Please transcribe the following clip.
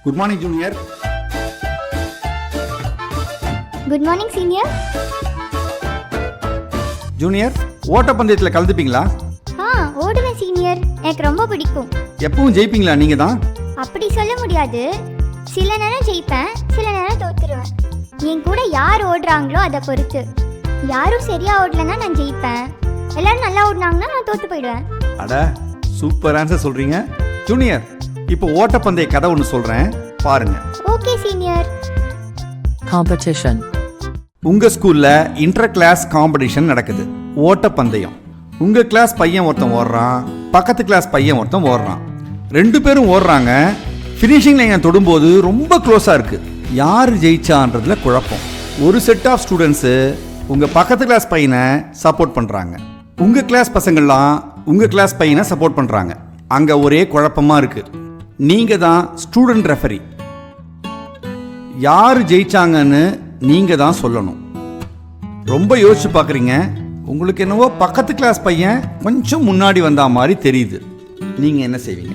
Good morning junior. Good morning senior. Junior, ஓட்டப்பந்தயத்தில் கலந்துப்பீங்களா? ஓடுவேன் சீனியர், எனக்கு ரொம்ப பிடிக்கும். எப்பவும் ஜெயிப்பீங்களா நீங்கள் தான்? அப்படி சொல்ல முடியாது, சில நேரம் ஜெயிப்பேன், சில நேரம் தோத்துருவேன். என் கூட யார் ஓடுறாங்களோ அதை பொறுத்து. யாரும் சரியா ஓடலன்னா நான் ஜெயிப்பேன், எல்லாரும் நல்லா ஓடினாங்கன்னா நான் தோத்து போயிடுவேன். அட, சூப்பர் ஆன்சர் சொல்றீங்க. ஜூனியர், இப்போ ஓட்டப்பந்தய கதை ஒன்று சொல்றேன், பாருங்க. Okay senior. Competition. உங்க ஸ்கூல்ல இன்டர் கிளாஸ் காம்படிஷன் நடக்குது, ஓட்டப்பந்தயம். உங்க கிளாஸ் பையன் ஒருத்தன் ஓடுறான், பக்கத்து கிளாஸ் பையன் ஒருத்தன் ஓடுறான். ரெண்டு பேரும் ஓடுறாங்க. ஃபினிஷிங் லைனை தொடும்போது ரொம்ப க்ளோஸா இருக்கு. யார் ஜெயிச்சான்றதுல குழப்பம். ஒரு செட் ஆஃப் ஸ்டூடெண்ட்ஸு உங்க பக்கத்து கிளாஸ் பையனை சப்போர்ட் பண்றாங்க, உங்க கிளாஸ் பசங்கள்லாம் உங்க கிளாஸ் பையனை சப்போர்ட் பண்றாங்க. அங்க ஒரே குழப்பமா இருக்கு. நீங்க தான் ஸ்டூடெண்ட் ரெஃபரி. யார் ஜெயிச்சாங்கன்னு நீங்க தான் சொல்லணும். ரொம்ப யோசிச்சு பார்க்குறீங்க. உங்களுக்கு என்னவோ பக்கத்து கிளாஸ் பையன் கொஞ்சம் முன்னாடி வந்தா மாதிரி தெரியுது. நீங்க என்ன செய்வீங்க?